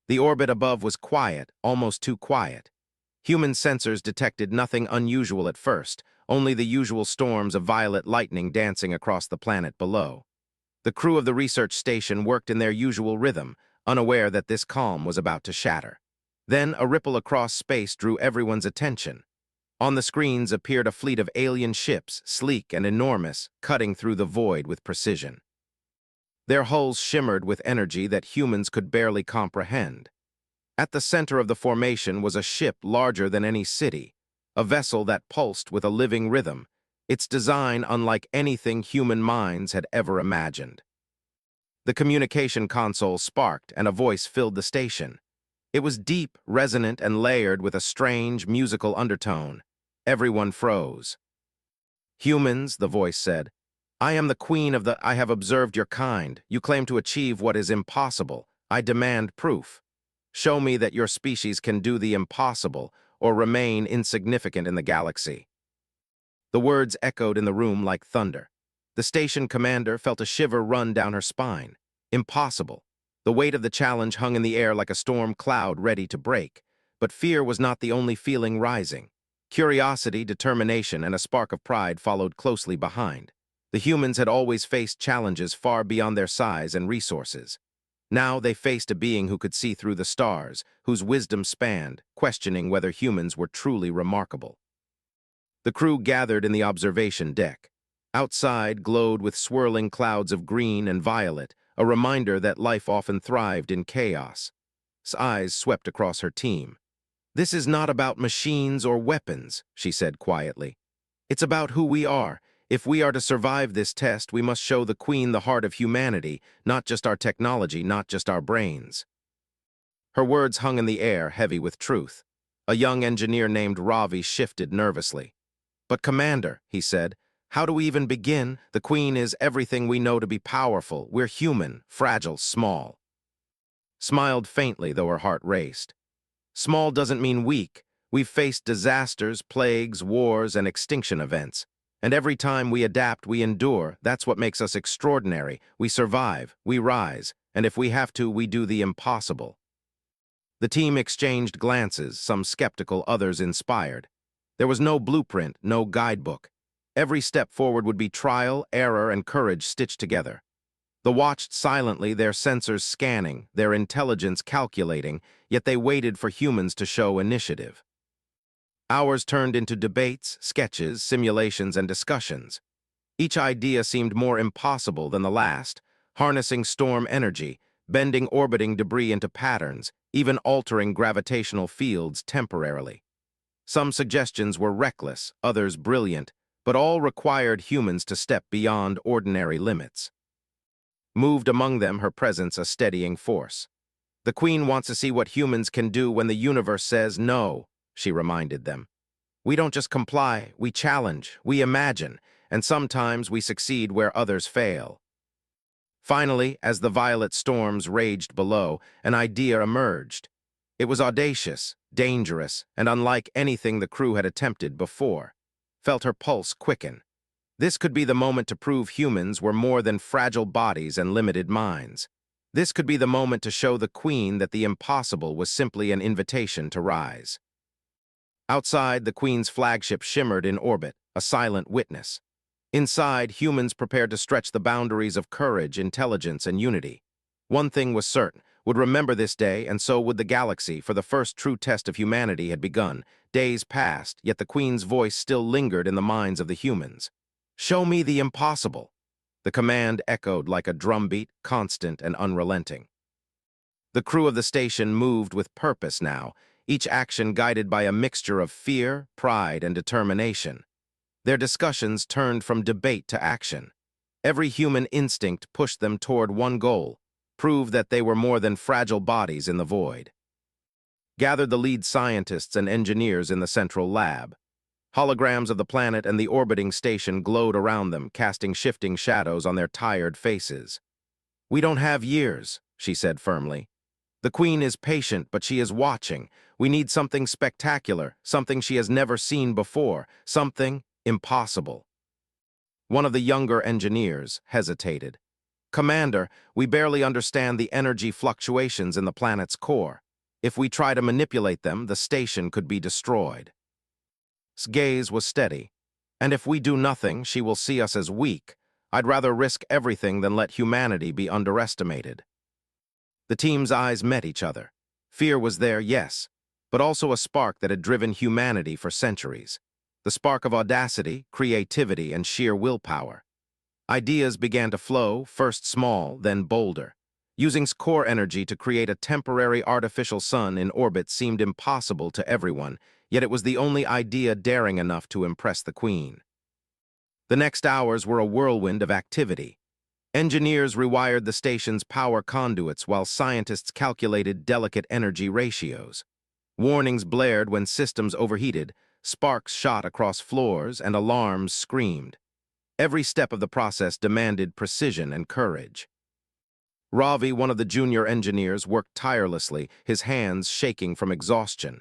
The orbit above was quiet, almost too quiet. Human sensors detected nothing unusual at first, only the usual storms of violet lightning dancing across the planet below. The crew of the research station worked in their usual rhythm, unaware that this calm was about to shatter. Then a ripple across space drew everyone's attention. On the screens appeared a fleet of alien ships, sleek and enormous, cutting through the void with precision. Their hulls shimmered with energy that humans could barely comprehend. At the center of the formation was a ship larger than any city, a vessel that pulsed with a living rhythm, its design unlike anything human minds had ever imagined. The communication console sparked and a voice filled the station. It was deep, resonant, and layered with a strange, musical undertone. Everyone froze. "Humans," the voice said, "I am the queen of the I have observed your kind. You claim to achieve what is impossible. I demand proof. Show me that your species can do the impossible or remain insignificant in the galaxy." The words echoed in the room like thunder. The station commander felt a shiver run down her spine. Impossible. The weight of the challenge hung in the air like a storm cloud ready to break. But fear was not the only feeling rising. Curiosity, determination, and a spark of pride followed closely behind. The humans had always faced challenges far beyond their size and resources. Now they faced a being who could see through the stars, whose wisdom spanned, questioning whether humans were truly remarkable. The crew gathered in the observation deck. Outside glowed with swirling clouds of green and violet, a reminder that life often thrived in chaos. Eyes swept across her team. "This is not about machines or weapons," she said quietly. "It's about who we are. If we are to survive this test, we must show the Queen the heart of humanity, not just our technology, not just our brains." Her words hung in the air, heavy with truth. A young engineer named Ravi shifted nervously. "But Commander," he said, "how do we even begin? The Queen is everything we know to be powerful. We're human, fragile, small." Smiled faintly, though her heart raced. "Small doesn't mean weak. We've faced disasters, plagues, wars, and extinction events. And every time we adapt, we endure. That's what makes us extraordinary. We survive, we rise, and if we have to, we do the impossible." The team exchanged glances, some skeptical, others inspired. There was no blueprint, no guidebook. Every step forward would be trial, error, and courage stitched together. They watched silently, their sensors scanning, their intelligence calculating, yet they waited for humans to show initiative. Hours turned into debates, sketches, simulations, and discussions. Each idea seemed more impossible than the last, harnessing storm energy, bending orbiting debris into patterns, even altering gravitational fields temporarily. Some suggestions were reckless, others brilliant, but all required humans to step beyond ordinary limits. Moved among them, her presence a steadying force. "The Queen wants to see what humans can do when the universe says no," she reminded them. "We don't just comply, we challenge, we imagine, and sometimes we succeed where others fail." Finally, as the violet storms raged below, an idea emerged. It was audacious, dangerous, and unlike anything the crew had attempted before. Felt her pulse quicken. This could be the moment to prove humans were more than fragile bodies and limited minds. This could be the moment to show the Queen that the impossible was simply an invitation to rise. Outside, the Queen's flagship shimmered in orbit, a silent witness. Inside, humans prepared to stretch the boundaries of courage, intelligence, and unity. One thing was certain: would remember this day, and so would the galaxy, for the first true test of humanity had begun. Days passed, yet the Queen's voice still lingered in the minds of the humans. "Show me the impossible." The command echoed like a drumbeat, constant and unrelenting. The crew of the station moved with purpose now, each action guided by a mixture of fear, pride, and determination. Their discussions turned from debate to action. Every human instinct pushed them toward one goal: prove that they were more than fragile bodies in the void. Gathered the lead scientists and engineers in the central lab. Holograms of the planet and the orbiting station glowed around them, casting shifting shadows on their tired faces. "We don't have years," she said firmly. "The Queen is patient, but she is watching. We need something spectacular, something she has never seen before, something impossible." One of the younger engineers hesitated. Commander, we barely understand the energy fluctuations in the planet's core. If we try to manipulate them, the station could be destroyed. His gaze was steady. And if we do nothing, she will see us as weak. I'd rather risk everything than let humanity be underestimated. The team's eyes met each other. Fear was there, yes, but also a spark that had driven humanity for centuries. The spark of audacity, creativity, and sheer willpower. Ideas began to flow, first small, then bolder. Using core energy to create a temporary artificial sun in orbit seemed impossible to everyone, yet it was the only idea daring enough to impress the Queen. The next hours were a whirlwind of activity. Engineers rewired the station's power conduits while scientists calculated delicate energy ratios. Warnings blared when systems overheated, sparks shot across floors, and alarms screamed. Every step of the process demanded precision and courage. Ravi, one of the junior engineers, worked tirelessly, his hands shaking from exhaustion.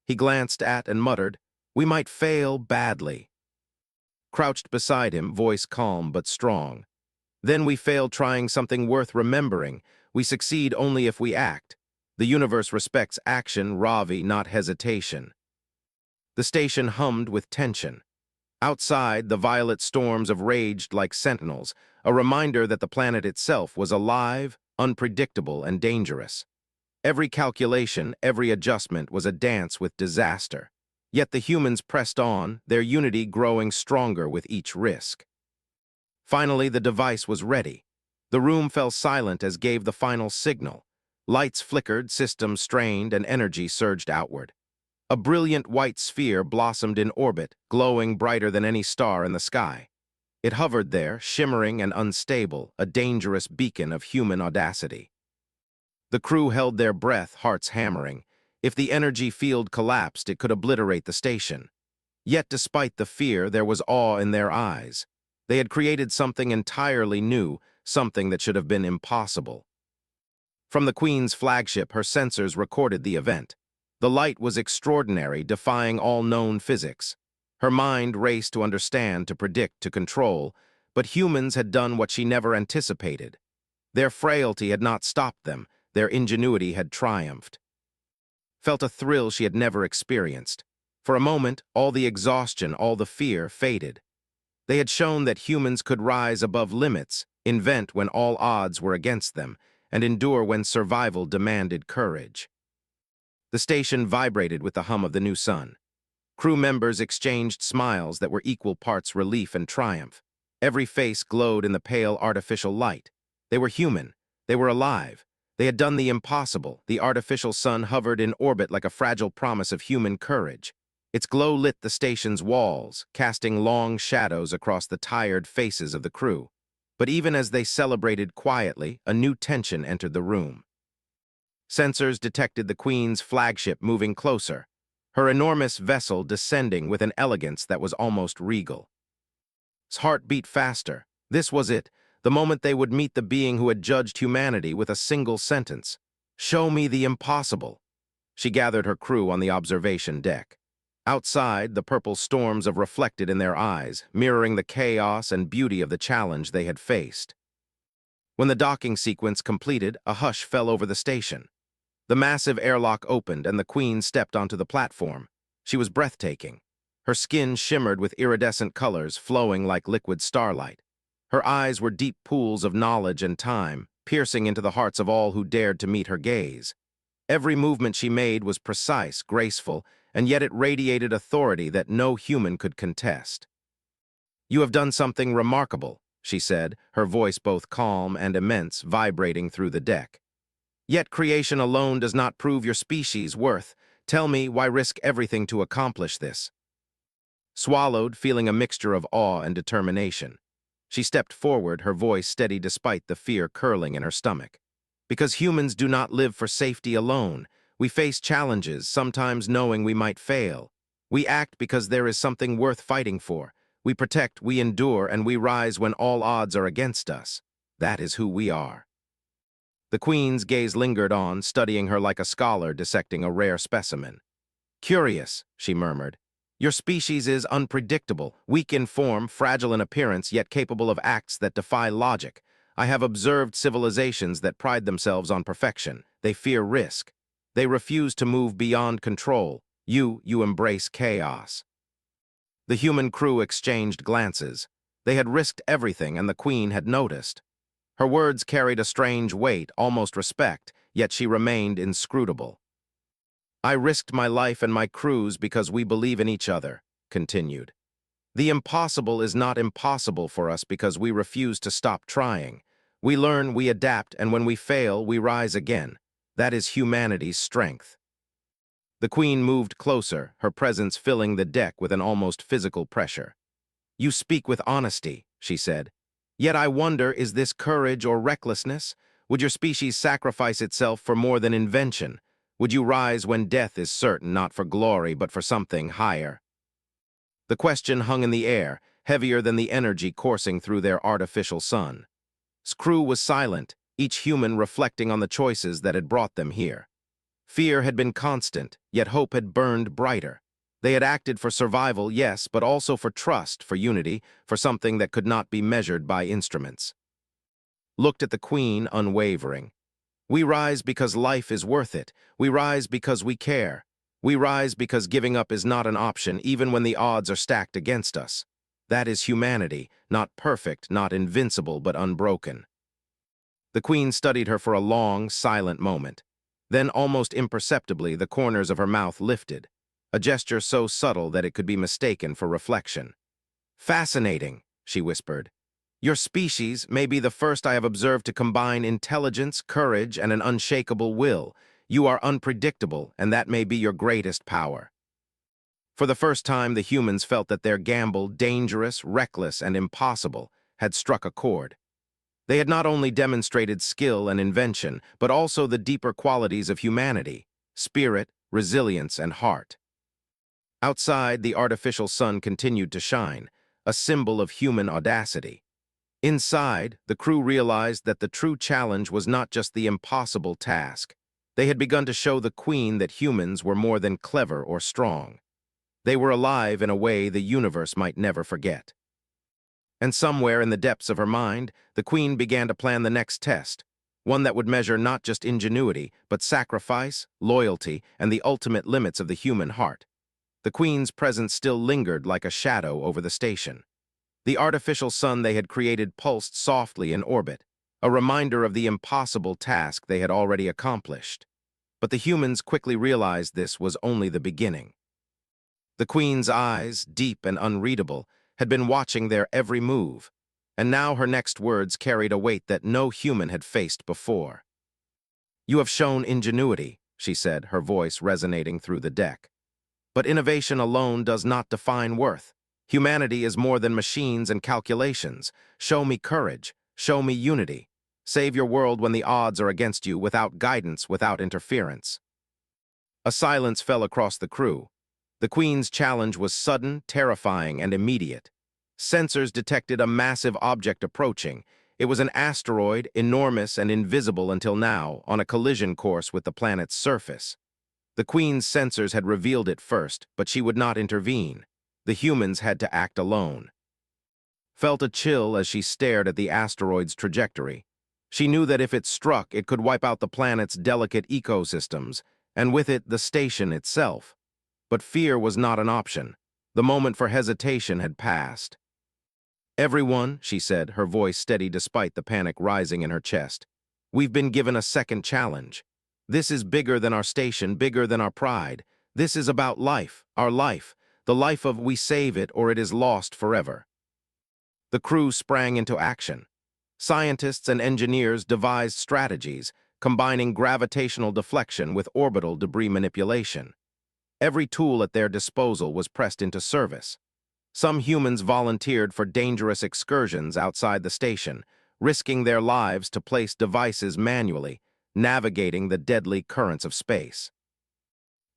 He glanced at and muttered, "We might fail badly." Crouched beside him, voice calm but strong. "Then we fail trying something worth remembering. We succeed only if we act. The universe respects action, Ravi, not hesitation." The station hummed with tension. Outside, the violet storms of raged like sentinels, a reminder that the planet itself was alive, unpredictable, and dangerous. Every calculation, every adjustment was a dance with disaster. Yet the humans pressed on, their unity growing stronger with each risk. Finally, the device was ready. The room fell silent as gave the final signal. Lights flickered, systems strained, and energy surged outward. A brilliant white sphere blossomed in orbit, glowing brighter than any star in the sky. It hovered there, shimmering and unstable, a dangerous beacon of human audacity. The crew held their breath, hearts hammering. If the energy field collapsed, it could obliterate the station. Yet despite the fear, there was awe in their eyes. They had created something entirely new, something that should have been impossible. From the Queen's flagship, her sensors recorded the event. The light was extraordinary, defying all known physics. Her mind raced to understand, to predict, to control, but humans had done what she never anticipated. Their frailty had not stopped them, their ingenuity had triumphed. Felt a thrill she had never experienced. For a moment, all the exhaustion, all the fear faded. They had shown that humans could rise above limits, invent when all odds were against them, and endure when survival demanded courage. The station vibrated with the hum of the new sun. Crew members exchanged smiles that were equal parts relief and triumph. Every face glowed in the pale artificial light. They were human. They were alive. They had done the impossible. The artificial sun hovered in orbit like a fragile promise of human courage. Its glow lit the station's walls, casting long shadows across the tired faces of the crew. But even as they celebrated quietly, a new tension entered the room. Sensors detected the Queen's flagship moving closer, her enormous vessel descending with an elegance that was almost regal. His heart beat faster. This was it, the moment they would meet the being who had judged humanity with a single sentence. "Show me the impossible." She gathered her crew on the observation deck. Outside, the purple storms of reflected in their eyes, mirroring the chaos and beauty of the challenge they had faced. When the docking sequence completed, a hush fell over the station. The massive airlock opened and the Queen stepped onto the platform. She was breathtaking. Her skin shimmered with iridescent colors flowing like liquid starlight. Her eyes were deep pools of knowledge and time, piercing into the hearts of all who dared to meet her gaze. Every movement she made was precise, graceful, and yet it radiated authority that no human could contest. "You have done something remarkable," she said, her voice both calm and immense, vibrating through the deck. "Yet creation alone does not prove your species' worth. Tell me, why risk everything to accomplish this?" Swallowed, feeling a mixture of awe and determination. She stepped forward, her voice steady despite the fear curling in her stomach. "Because humans do not live for safety alone. We face challenges, sometimes knowing we might fail. We act because there is something worth fighting for. We protect, we endure, and we rise when all odds are against us. That is who we are." The Queen's gaze lingered on, studying her like a scholar dissecting a rare specimen. "Curious," she murmured. "Your species is unpredictable, weak in form, fragile in appearance, yet capable of acts that defy logic. I have observed civilizations that pride themselves on perfection. They fear risk. They refuse to move beyond control. You embrace chaos." The human crew exchanged glances. They had risked everything, and the Queen had noticed. Her words carried a strange weight, almost respect, yet she remained inscrutable. "I risked my life and my crew's because we believe in each other," continued. "The impossible is not impossible for us because we refuse to stop trying. We learn, we adapt, and when we fail, we rise again. That is humanity's strength." The Queen moved closer, her presence filling the deck with an almost physical pressure. "You speak with honesty," she said. "Yet I wonder, is this courage or recklessness? Would your species sacrifice itself for more than invention? Would you rise when death is certain, not for glory, but for something higher?" The question hung in the air, heavier than the energy coursing through their artificial sun. Crew was silent, each human reflecting on the choices that had brought them here. Fear had been constant, yet hope had burned brighter. They had acted for survival, yes, but also for trust, for unity, for something that could not be measured by instruments. Looked at the Queen, unwavering. "We rise because life is worth it. We rise because we care. We rise because giving up is not an option, even when the odds are stacked against us. That is humanity, not perfect, not invincible, but unbroken." The Queen studied her for a long, silent moment. Then, almost imperceptibly, the corners of her mouth lifted, a gesture so subtle that it could be mistaken for reflection. "Fascinating," she whispered. "Your species may be the first I have observed to combine intelligence, courage, and an unshakable will. You are unpredictable, and that may be your greatest power." For the first time, the humans felt that their gamble, dangerous, reckless, and impossible, had struck a chord. They had not only demonstrated skill and invention, but also the deeper qualities of humanity: spirit, resilience, and heart. Outside, the artificial sun continued to shine, a symbol of human audacity. Inside, the crew realized that the true challenge was not just the impossible task. They had begun to show the Queen that humans were more than clever or strong. They were alive in a way the universe might never forget. And somewhere in the depths of her mind, the Queen began to plan the next test, one that would measure not just ingenuity, but sacrifice, loyalty, and the ultimate limits of the human heart. The Queen's presence still lingered like a shadow over the station. The artificial sun they had created pulsed softly in orbit, a reminder of the impossible task they had already accomplished. But the humans quickly realized this was only the beginning. The Queen's eyes, deep and unreadable, had been watching their every move, and now her next words carried a weight that no human had faced before. "You have shown ingenuity," she said, her voice resonating through the deck. "But innovation alone does not define worth. Humanity is more than machines and calculations. Show me courage. Show me unity. Save your world when the odds are against you, without guidance, without interference." A silence fell across the crew. The Queen's challenge was sudden, terrifying, and immediate. Sensors detected a massive object approaching. It was an asteroid, enormous and invisible until now, on a collision course with the planet's surface. The Queen's sensors had revealed it first, but she would not intervene. The humans had to act alone. Felt a chill as she stared at the asteroid's trajectory. She knew that if it struck, it could wipe out the planet's delicate ecosystems, and with it, the station itself. But fear was not an option. The moment for hesitation had passed. "Everyone," she said, her voice steady despite the panic rising in her chest, "we've been given a second challenge. This is bigger than our station, bigger than our pride. This is about life, our life, the life of we save it or it is lost forever." The crew sprang into action. Scientists and engineers devised strategies, combining gravitational deflection with orbital debris manipulation. Every tool at their disposal was pressed into service. Some humans volunteered for dangerous excursions outside the station, risking their lives to place devices manually, navigating the deadly currents of space.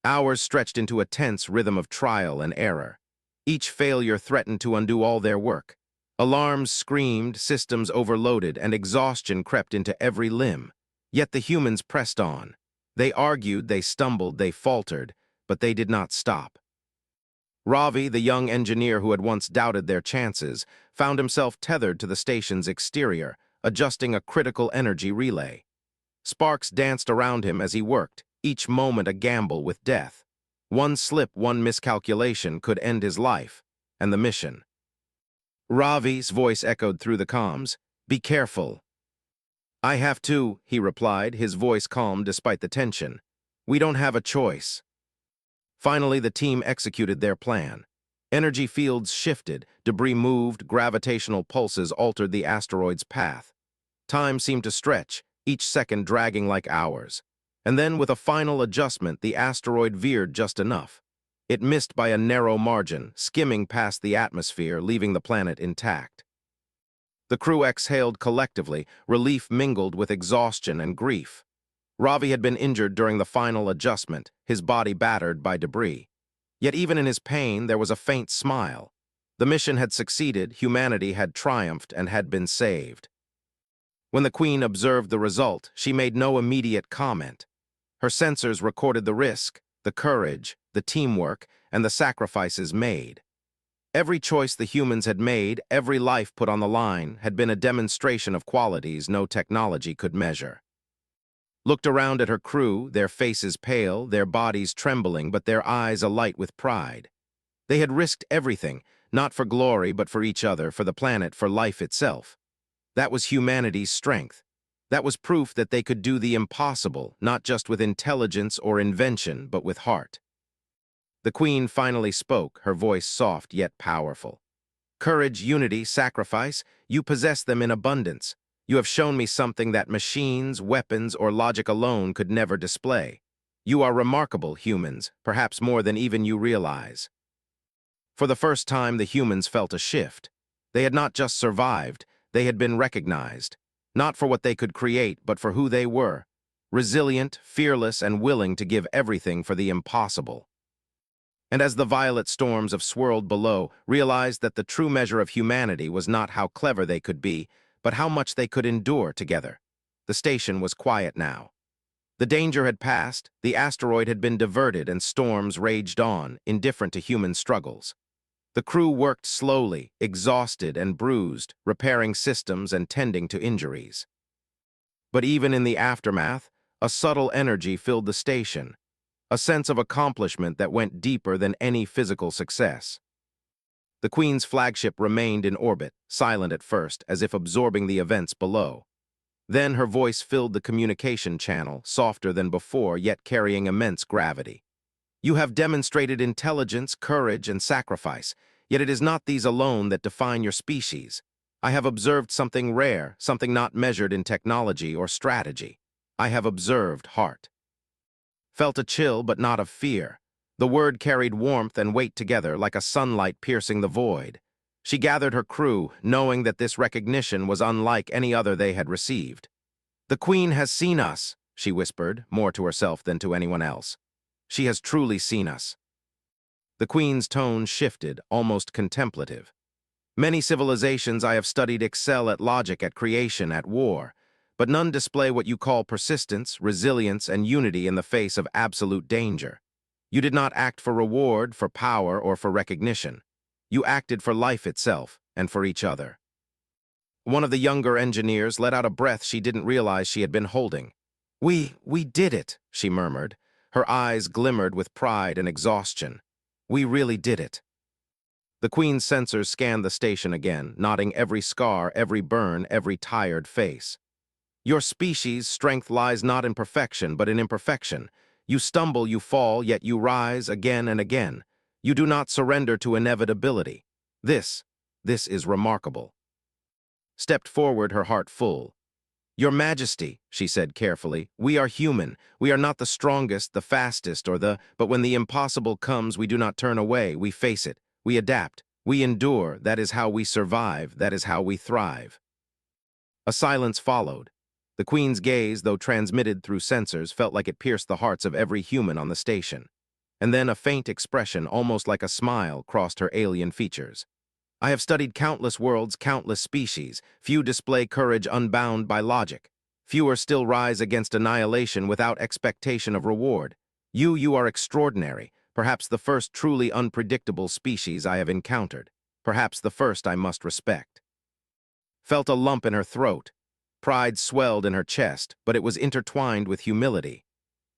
Hours stretched into a tense rhythm of trial and error. Each failure threatened to undo all their work. Alarms screamed, systems overloaded, and exhaustion crept into every limb. Yet the humans pressed on. They argued, they stumbled, they faltered, but they did not stop. Ravi, the young engineer who had once doubted their chances, found himself tethered to the station's exterior, adjusting a critical energy relay. Sparks danced around him as he worked, each moment a gamble with death. One slip, one miscalculation could end his life, and the mission. Ravi's voice echoed through the comms. "Be careful." "I have to," he replied, his voice calm despite the tension. "We don't have a choice." Finally, the team executed their plan. Energy fields shifted, debris moved, gravitational pulses altered the asteroid's path. Time seemed to stretch, each second dragging like hours. And then, with a final adjustment, the asteroid veered just enough. It missed by a narrow margin, skimming past the atmosphere, leaving the planet intact. The crew exhaled collectively, relief mingled with exhaustion and grief. Ravi had been injured during the final adjustment, his body battered by debris. Yet even in his pain, there was a faint smile. The mission had succeeded, humanity had triumphed, and had been saved. When the Queen observed the result, she made no immediate comment. Her sensors recorded the risk, the courage, the teamwork, and the sacrifices made. Every choice the humans had made, every life put on the line, had been a demonstration of qualities no technology could measure. Looked around at her crew, their faces pale, their bodies trembling, but their eyes alight with pride. They had risked everything, not for glory, but for each other, for the planet, for life itself. That was humanity's strength. That was proof that they could do the impossible, not just with intelligence or invention, but with heart. The Queen finally spoke, her voice soft yet powerful. "Courage, unity, sacrifice, you possess them in abundance. You have shown me something that machines, weapons, or logic alone could never display. You are remarkable, humans, perhaps more than even you realize." For the first time, the humans felt a shift. They had not just survived, they had been recognized. Not for what they could create, but for who they were. Resilient, fearless, and willing to give everything for the impossible. And as the violet storms of swirled below, realized that the true measure of humanity was not how clever they could be, but how much they could endure together. The station was quiet now. The danger had passed, the asteroid had been diverted, and storms raged on, indifferent to human struggles. The crew worked slowly, exhausted and bruised, repairing systems and tending to injuries. But even in the aftermath, a subtle energy filled the station, a sense of accomplishment that went deeper than any physical success. The Queen's flagship remained in orbit, silent at first, as if absorbing the events below. Then her voice filled the communication channel, softer than before, yet carrying immense gravity. "You have demonstrated intelligence, courage, and sacrifice, yet it is not these alone that define your species. I have observed something rare, something not measured in technology or strategy. I have observed heart." Felt a chill, but not of fear. The word carried warmth and weight together, like a sunlight piercing the void. She gathered her crew, knowing that this recognition was unlike any other they had received. "The Queen has seen us," she whispered, more to herself than to anyone else. "She has truly seen us." The Queen's tone shifted, almost contemplative. "Many civilizations I have studied excel at logic, at creation, at war, but none display what you call persistence, resilience, and unity in the face of absolute danger. You did not act for reward, for power, or for recognition. You acted for life itself, and for each other." One of the younger engineers let out a breath she didn't realize she had been holding. We did it," she murmured. Her eyes glimmered with pride and exhaustion. "We really did it." The Queen's sensors scanned the station again, noting every scar, every burn, every tired face. "Your species' strength lies not in perfection, but in imperfection. You stumble, you fall, yet you rise again and again. You do not surrender to inevitability. This is remarkable." Stepped forward, her heart full. "Your Majesty," she said carefully, "we are human. We are not the strongest, the fastest, but when the impossible comes, we do not turn away, we face it, we adapt, we endure. That is how we survive, that is how we thrive." A silence followed. The Queen's gaze, though transmitted through sensors, felt like it pierced the hearts of every human on the station. And then a faint expression, almost like a smile, crossed her alien features. "I have studied countless worlds, countless species. Few display courage unbound by logic. Fewer still rise against annihilation without expectation of reward. You are extraordinary, perhaps the first truly unpredictable species I have encountered. Perhaps the first I must respect." Felt a lump in her throat. Pride swelled in her chest, but it was intertwined with humility.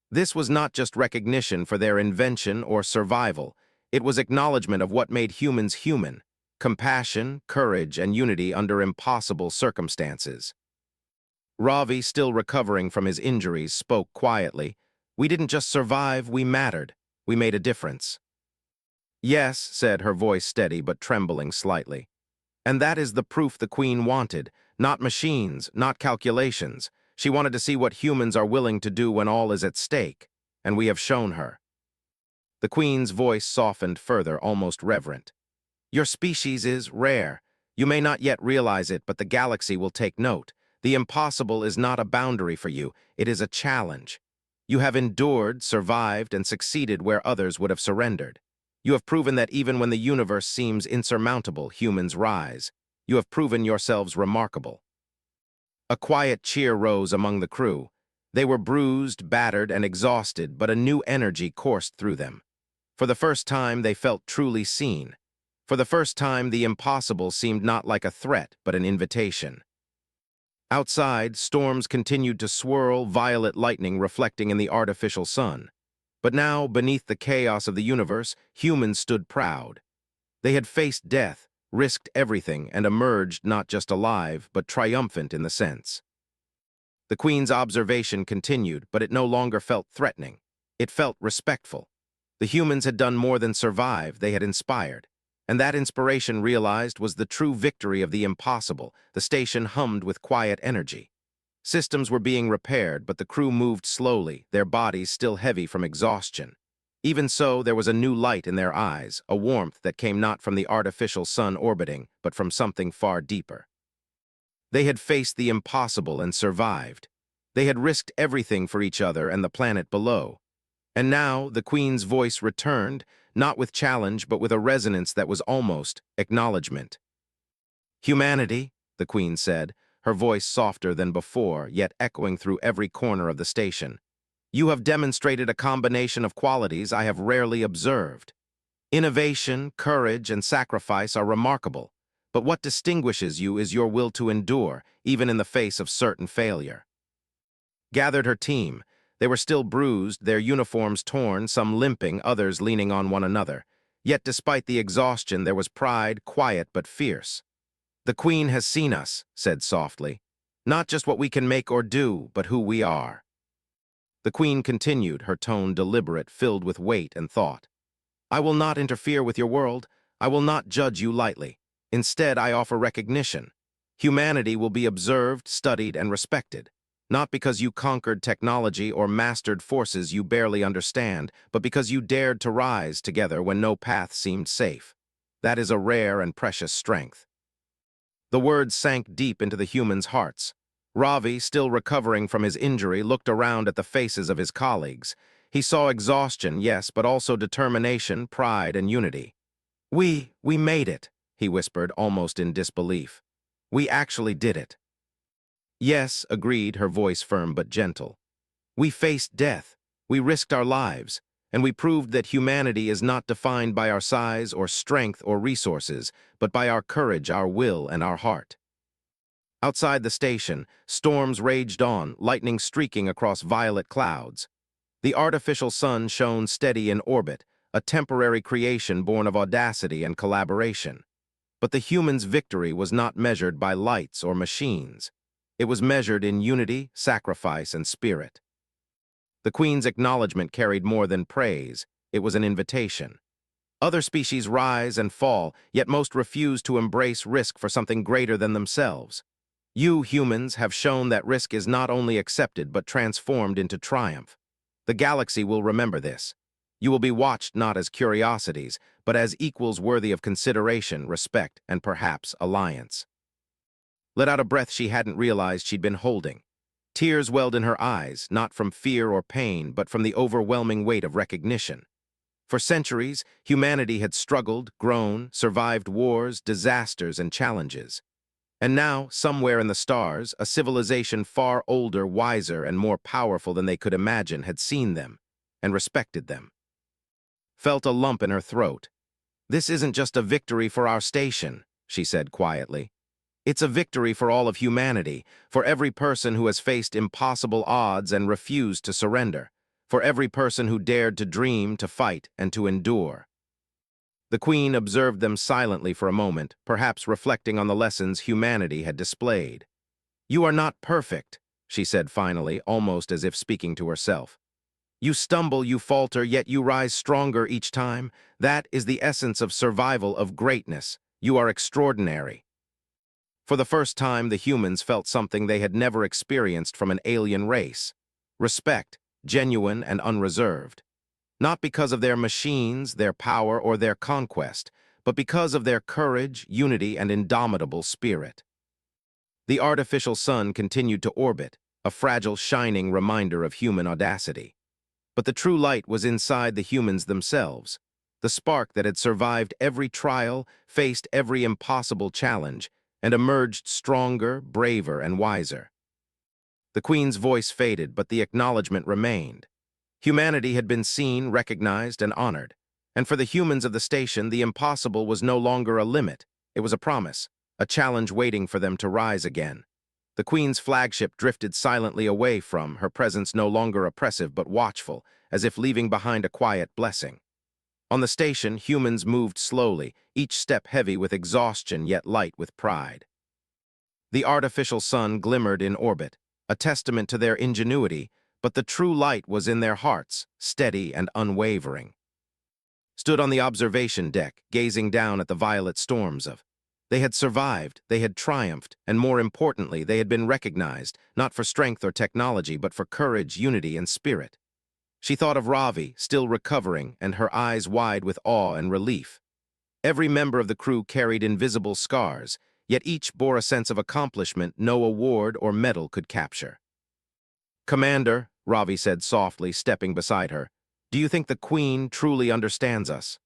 This was not just recognition for their invention or survival. It was acknowledgement of what made humans human: compassion, courage, and unity under impossible circumstances. Ravi, still recovering from his injuries, spoke quietly. "We didn't just survive, we mattered. We made a difference." "Yes," said, her voice steady but trembling slightly. "And that is the proof the Queen wanted. Not machines, not calculations. She wanted to see what humans are willing to do when all is at stake, and we have shown her." The Queen's voice softened further, almost reverent. "Your species is rare. You may not yet realize it, but the galaxy will take note. The impossible is not a boundary for you, it is a challenge. You have endured, survived, and succeeded where others would have surrendered. You have proven that even when the universe seems insurmountable, humans rise. You have proven yourselves remarkable." A quiet cheer rose among the crew. They were bruised, battered, and exhausted, but a new energy coursed through them. For the first time, they felt truly seen. For the first time, the impossible seemed not like a threat, but an invitation. Outside, storms continued to swirl, violet lightning reflecting in the artificial sun. But now, beneath the chaos of the universe, humans stood proud. They had faced death, risked everything, and emerged not just alive, but triumphant in the sense. The Queen's observation continued, but it no longer felt threatening. It felt respectful. The humans had done more than survive, they had inspired. And that inspiration, realized, was the true victory of the impossible. The station hummed with quiet energy. Systems were being repaired, but the crew moved slowly, their bodies still heavy from exhaustion. Even so, there was a new light in their eyes, a warmth that came not from the artificial sun orbiting, but from something far deeper. They had faced the impossible and survived. They had risked everything for each other and the planet below. And now, the Queen's voice returned, not with challenge, but with a resonance that was almost acknowledgement. "Humanity," the Queen said, her voice softer than before, yet echoing through every corner of the station. "You have demonstrated a combination of qualities I have rarely observed. Innovation, courage, and sacrifice are remarkable, but what distinguishes you is your will to endure, even in the face of certain failure." Gathered her team. They were still bruised, their uniforms torn, some limping, others leaning on one another. Yet despite the exhaustion, there was pride, quiet but fierce. "The Queen has seen us," said softly. "Not just what we can make or do, but who we are." The Queen continued, her tone deliberate, filled with weight and thought. "I will not interfere with your world. I will not judge you lightly. Instead, I offer recognition. Humanity will be observed, studied, and respected. Not because you conquered technology or mastered forces you barely understand, but because you dared to rise together when no path seemed safe. That is a rare and precious strength." The words sank deep into the humans' hearts. Ravi, still recovering from his injury, looked around at the faces of his colleagues. He saw exhaustion, yes, but also determination, pride, and unity. We made it," he whispered, almost in disbelief. "We actually did it." "Yes," agreed, her voice firm but gentle. "We faced death, we risked our lives, and we proved that humanity is not defined by our size or strength or resources, but by our courage, our will, and our heart." Outside the station, storms raged on, lightning streaking across violet clouds. The artificial sun shone steady in orbit, a temporary creation born of audacity and collaboration. But the humans' victory was not measured by lights or machines. It was measured in unity, sacrifice, and spirit. The Queen's acknowledgement carried more than praise. It was an invitation. Other species rise and fall, yet most refuse to embrace risk for something greater than themselves. You, humans, have shown that risk is not only accepted but transformed into triumph. The galaxy will remember this. You will be watched not as curiosities, but as equals worthy of consideration, respect, and perhaps alliance. Let out a breath she hadn't realized she'd been holding. Tears welled in her eyes, not from fear or pain, but from the overwhelming weight of recognition. For centuries, humanity had struggled, grown, survived wars, disasters, and challenges. And now, somewhere in the stars, a civilization far older, wiser, and more powerful than they could imagine had seen them and respected them. Felt a lump in her throat. "This isn't just a victory for our station," she said quietly. It's a victory for all of humanity, for every person who has faced impossible odds and refused to surrender, for every person who dared to dream, to fight, and to endure. The Queen observed them silently for a moment, perhaps reflecting on the lessons humanity had displayed. "You are not perfect," she said finally, almost as if speaking to herself. "You stumble, you falter, yet you rise stronger each time. That is the essence of survival, of greatness. You are extraordinary." For the first time, the humans felt something they had never experienced from an alien race. Respect, genuine and unreserved. Not because of their machines, their power, or their conquest, but because of their courage, unity, and indomitable spirit. The artificial sun continued to orbit, a fragile, shining reminder of human audacity. But the true light was inside the humans themselves, the spark that had survived every trial, faced every impossible challenge, and emerged stronger, braver, and wiser. The Queen's voice faded, but the acknowledgement remained. Humanity had been seen, recognized, and honored. And for the humans of the station, the impossible was no longer a limit. It was a promise, a challenge waiting for them to rise again. The Queen's flagship drifted silently away from, her presence no longer oppressive but watchful, as if leaving behind a quiet blessing. On the station, humans moved slowly, each step heavy with exhaustion yet light with pride. The artificial sun glimmered in orbit, a testament to their ingenuity, but the true light was in their hearts, steady and unwavering. Stood on the observation deck, gazing down at the violet storms of. They had survived, they had triumphed, and more importantly, they had been recognized, not for strength or technology, but for courage, unity, and spirit. She thought of Ravi, still recovering, and her eyes wide with awe and relief. Every member of the crew carried invisible scars, yet each bore a sense of accomplishment no award or medal could capture. "Commander," Ravi said softly, stepping beside her, "do you think the Queen truly understands us?"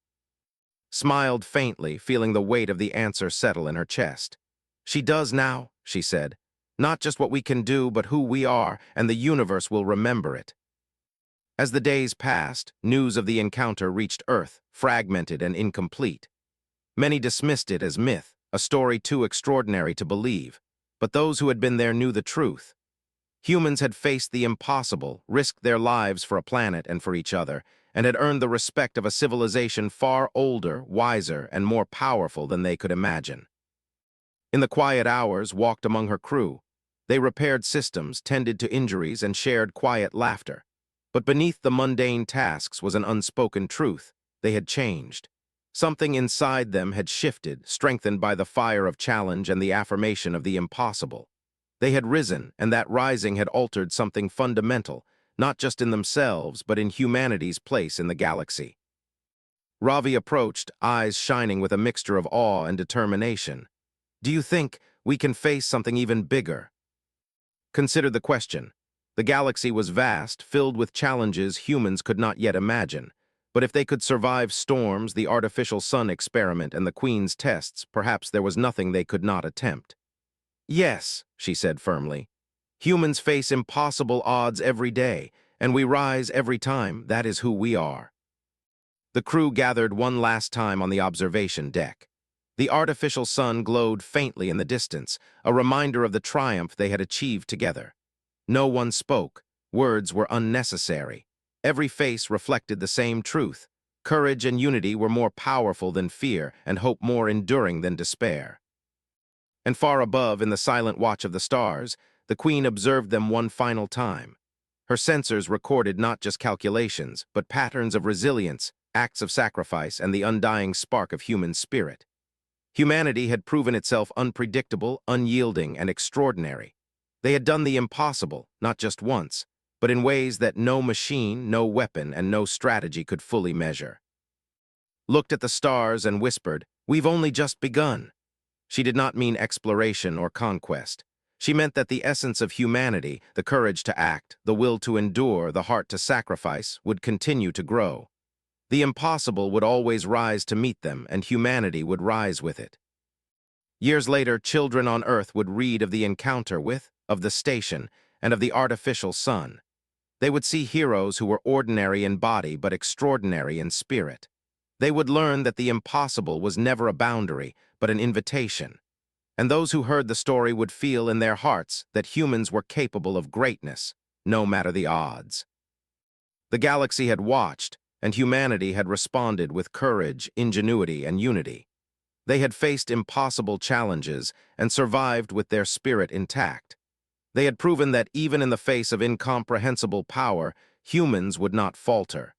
Smiled faintly, feeling the weight of the answer settle in her chest. "She does now," she said. "Not just what we can do, but who we are, and the universe will remember it." As the days passed, news of the encounter reached Earth, fragmented and incomplete. Many dismissed it as myth, a story too extraordinary to believe, but those who had been there knew the truth. Humans had faced the impossible, risked their lives for a planet and for each other, and had earned the respect of a civilization far older, wiser, and more powerful than they could imagine. In the quiet hours, walked among her crew. They repaired systems, tended to injuries, and shared quiet laughter. But beneath the mundane tasks was an unspoken truth. They had changed. Something inside them had shifted, strengthened by the fire of challenge and the affirmation of the impossible. They had risen, and that rising had altered something fundamental, not just in themselves, but in humanity's place in the galaxy. Ravi approached, eyes shining with a mixture of awe and determination. "Do you think we can face something even bigger?" Consider the question. The galaxy was vast, filled with challenges humans could not yet imagine. But if they could survive storms, the artificial sun experiment, and the Queen's tests, perhaps there was nothing they could not attempt. "Yes," she said firmly. "Humans face impossible odds every day, and we rise every time. That is who we are." The crew gathered one last time on the observation deck. The artificial sun glowed faintly in the distance, a reminder of the triumph they had achieved together. No one spoke. Words were unnecessary. Every face reflected the same truth. Courage and unity were more powerful than fear, and hope more enduring than despair. And far above, in the silent watch of the stars, the Queen observed them one final time. Her sensors recorded not just calculations, but patterns of resilience, acts of sacrifice, and the undying spark of human spirit. Humanity had proven itself unpredictable, unyielding, and extraordinary. They had done the impossible, not just once, but in ways that no machine, no weapon, and no strategy could fully measure. Looked at the stars and whispered, "We've only just begun." She did not mean exploration or conquest. She meant that the essence of humanity, the courage to act, the will to endure, the heart to sacrifice, would continue to grow. The impossible would always rise to meet them, and humanity would rise with it. Years later, children on Earth would read of the encounter of the station, and of the artificial sun. They would see heroes who were ordinary in body but extraordinary in spirit. They would learn that the impossible was never a boundary, but an invitation. and those who heard the story would feel in their hearts that humans were capable of greatness, no matter the odds. The galaxy had watched, and humanity had responded with courage, ingenuity, and unity. They had faced impossible challenges and survived with their spirit intact. They had proven that even in the face of incomprehensible power, humans would not falter.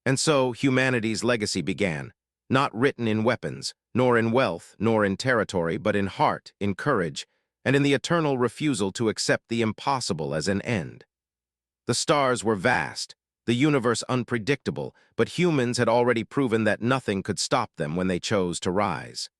And so humanity's legacy began, not written in weapons, nor in wealth, nor in territory, but in heart, in courage, and in the eternal refusal to accept the impossible as an end. The stars were vast, the universe unpredictable, but humans had already proven that nothing could stop them when they chose to rise.